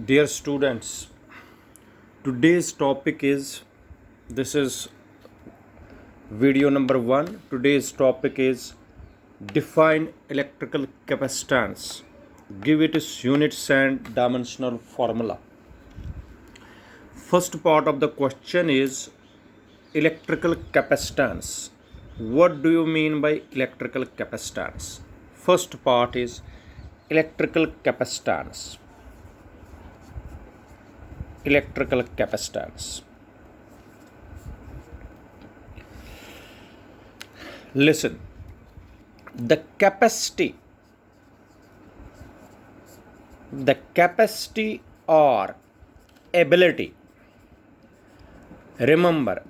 Dear students, today's topic is this is video number 1. Today's topic is define electrical capacitance. Give it its units and dimensional formula. First part of the question is electrical capacitance. What do you mean by electrical capacitance? First part is electrical capacitance. Electrical capacitance. Listen, the capacity or ability. Remember,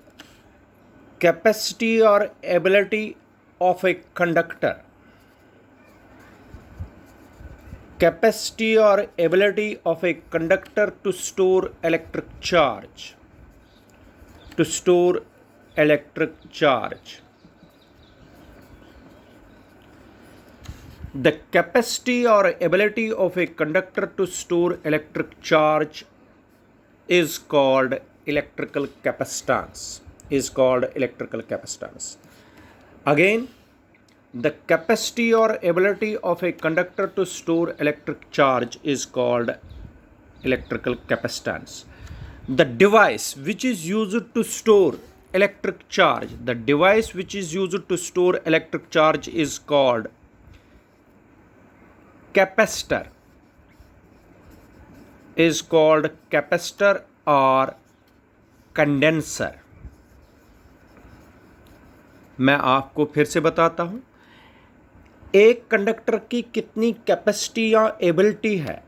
capacity or ability of a conductor. Capacity or ability of a conductor to store electric charge. To store electric charge. The capacity or ability of a conductor to store electric charge is called electrical capacitance. Again, the capacity or ability of a conductor to store electric charge is called electrical capacitance. The device which is used to store electric charge, is called capacitor. Or condenser. मैं आपको फिर से बताता हूं, एक conductor की कितनी capacity या एबिलिटी है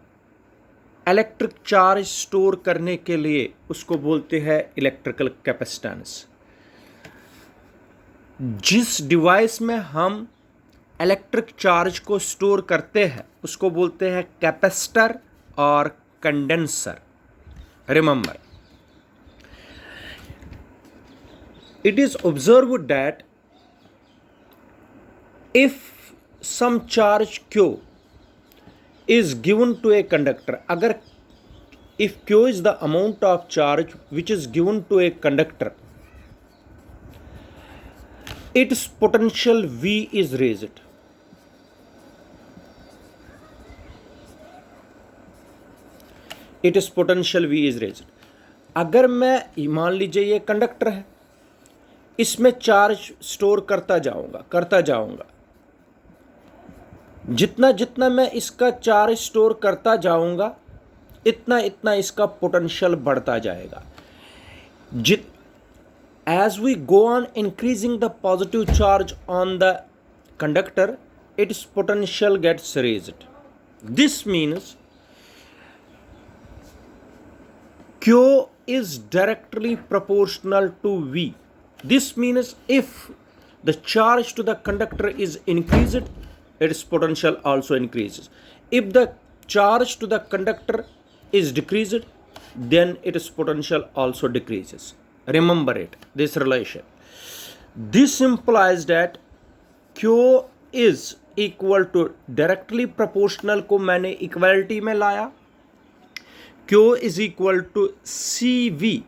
इलेक्ट्रिक चार्ज स्टोर करने के लिए, उसको बोलते हैं इलेक्ट्रिकल कैपेसिटेंस. जिस डिवाइस में हम इलेक्ट्रिक चार्ज को स्टोर करते हैं उसको बोलते हैं कैपेसिटर और condenser. Remember, it is observed that if some charge Q is given to a conductor, if Q is the amount of charge which is given to a conductor, its potential V is raised. अगर मैं मान लीजिए ये conductor है, इसमें charge store करता जाऊंगा, जितना मैं इसका चार्ज स्टोर करता जाऊंगा इतना इसका पोटेंशियल बढ़ता जाएगा. As we go on increasing the positive charge on the conductor, its potential gets raised. This means Q is directly proportional to V. This means if the charge to the conductor is increased, its potential also increases. If the charge to the conductor is decreased, then its potential also decreases. Remember this relation. This implies that Q is equal to directly proportional को मैंने equality में लाया. Q is equal to CV.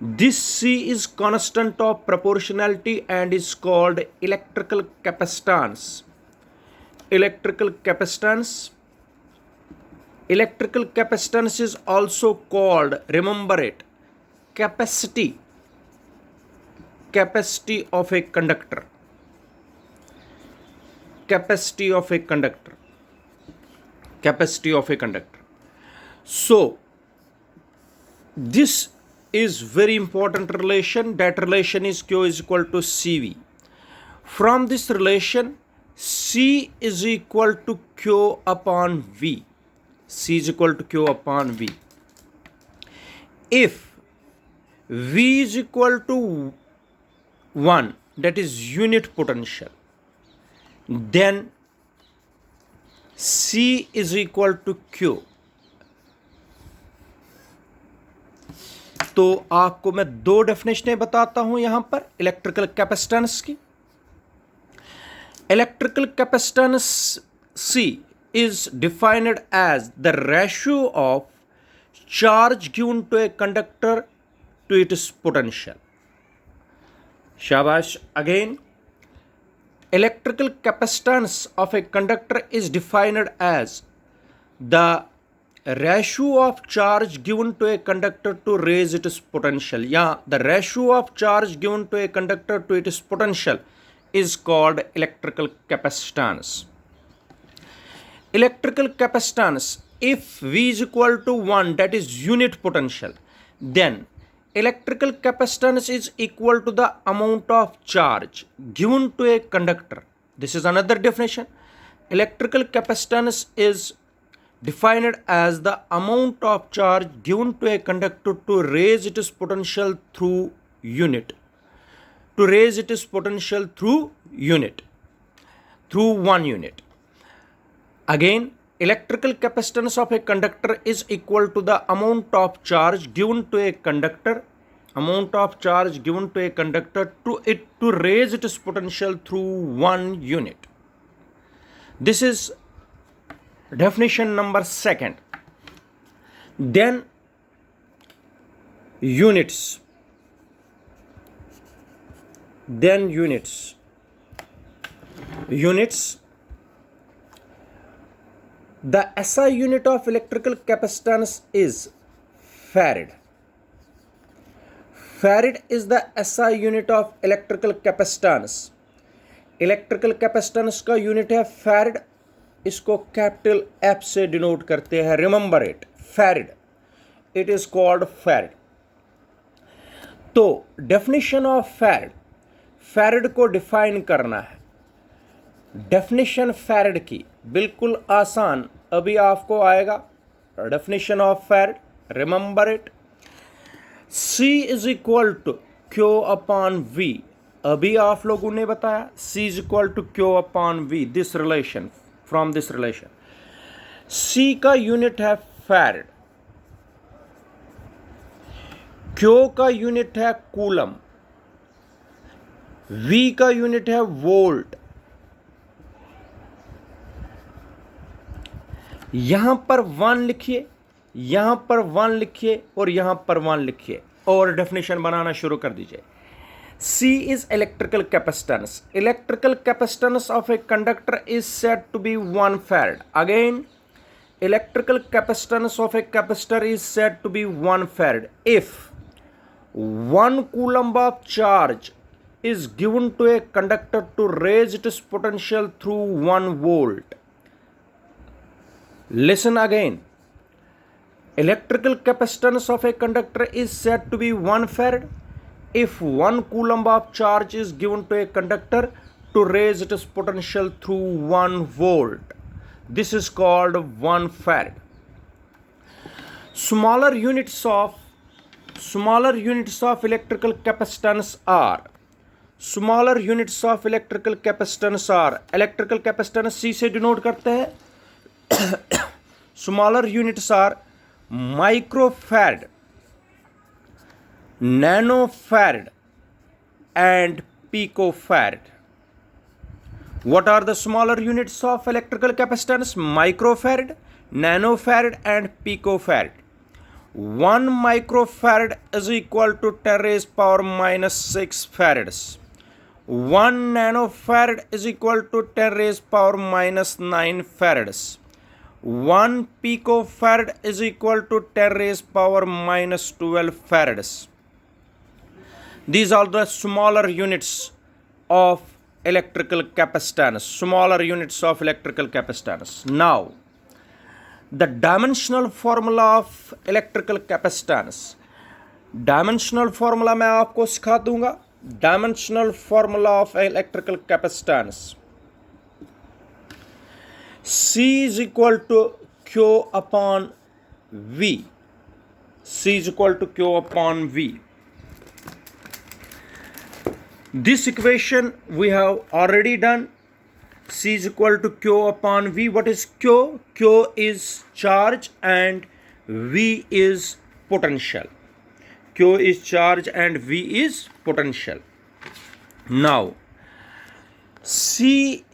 This C is constant of proportionality and is called electrical capacitance. Electrical capacitance is also called, remember it, capacity of a conductor. So this is very important relation. That relation is Q is equal to CV. From this relation, C is equal to Q upon V. If V is equal to 1, that is unit potential, then C is equal to Q. तो आपको मैं दो डेफिनेशनें बताता हूं यहां पर electrical capacitance की. Electrical capacitance C is defined as the ratio of charge given to a conductor to its potential. Shabash. Again, electrical capacitance of a conductor is defined as the ratio of charge given to a conductor to raise its potential. Yeah, the ratio of charge given to a conductor to its potential is called electrical capacitance. Electrical capacitance, if V is equal to 1, that is unit potential, then electrical capacitance is equal to the amount of charge given to a conductor. This is another definition. Electrical capacitance is defined as the amount of charge given to a conductor to raise its potential through unit. To raise its potential through one unit. Again, electrical capacitance of a conductor is equal to the amount of charge given to a conductor, to raise its potential through 1 unit. This is definition number 2nd. Then units. The SI unit of electrical capacitance is farad. Farad is the SI unit of electrical capacitance. Electrical capacitance का unit है farad. इसको capital F से denote करते हैं. Remember it, farad. It is called farad. तो definition of farad को define करना है. डेफिनेशन फैरड की बिल्कुल आसान अभी आपको आएगा. Definition of farad, remember it, C is equal to Q upon V. अभी आप लोगों ने बताया C is equal to Q upon V. This relation, from this relation. C का यूनिट है फैरड, Q का यूनिट है कूलम, V का यूनिट है वोल्ट. यहां पर 1 लिखिए, यहां पर 1 लिखिए और यहां पर 1 लिखिए और डेफिनेशन बनाना शुरू कर दीजिए. C is electrical capacitance. Electrical capacitance of a conductor is said to be 1 farad. Again, electrical capacitance of a capacitor is said to be 1 farad if 1 coulomb of charge is given to a conductor to raise its potential through 1 volt. Listen again. Electrical capacitance of a conductor is said to be 1 farad if 1 coulomb of charge is given to a conductor to raise its potential through 1 volt. This is called 1 farad. Smaller units of electrical capacitance are electrical capacitance C से denote करते हैं. Smaller units are microfarad, nanofarad and picofarad. What are the smaller units of electrical capacitance? Microfarad, nanofarad and picofarad. 1 microfarad is equal to 10 raised power minus 6 farads. 1 nanofarad is equal to 10 raised power minus 9 farads. 1 picofarad is equal to 10 raised power minus 12 farads. These are the smaller units of electrical capacitance. Now, the dimensional formula of electrical capacitance. Dimensional formula मैं आपको सिखा दूंगा. Dimensional formula of electrical capacitance. C is equal to Q upon V. C is equal to Q upon V. This equation we have already done. C is equal to Q upon V. What is Q? Q is charge and V is potential. Q is charge and V is potential. Now, C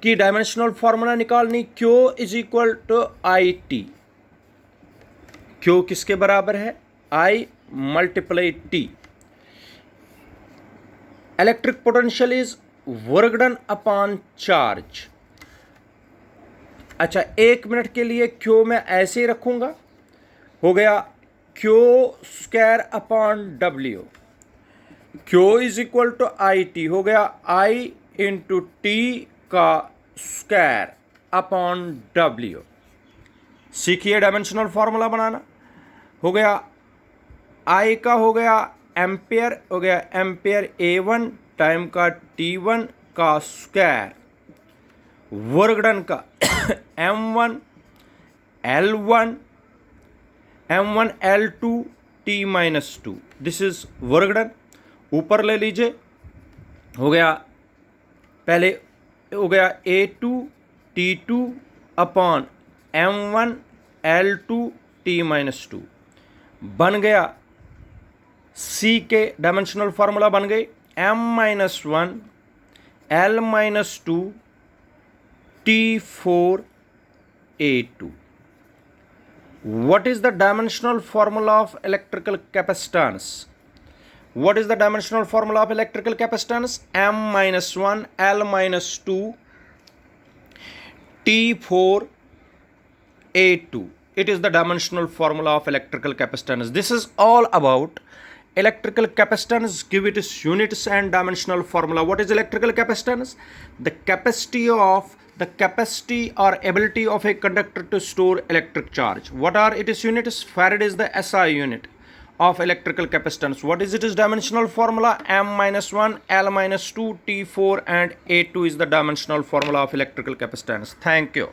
की dimensional formula निकालनी, Q is equal to I T. Q किसके बराबर है? I multiply T। Electric potential is work done upon charge. अच्छा, 1 minute के लिए Q मैं ऐसे ही रखूंगा, हो गया Q square upon W। Q is equal to I T, हो गया I इंटू टी का स्क्वायर अपॉन W। सीखिए डायमेंशनल फॉर्मूला बनाना। हो गया I का, हो गया एम्पेयर, हो गया एम्पेयर A1 टाइम का T1 का स्क्वायर, वर्क डन का M1 L1 M1 L2 T minus 2, this is work done. ऊपर ले लीजिए, हो गया पहले, हो गया A2 T2 upon M1 L2 T minus 2, बन गया C के डायमेंशनल फॉर्मूला बन गई M minus 1 L minus 2 T4 A2। What is the dimensional formula of electrical capacitance? What is the dimensional formula of electrical capacitance? M minus 1 L minus 2 T4 A2. It is the dimensional formula of electrical capacitance. This is all about electrical capacitance. Give it its units and dimensional formula. What is electrical capacitance? The capacity or ability of a conductor to store electric charge. What are its units? Farad is the SI unit of electrical capacitance. What is its dimensional formula? M minus 1 L minus 2 T4 and A2 is the dimensional formula of electrical capacitance. Thank you.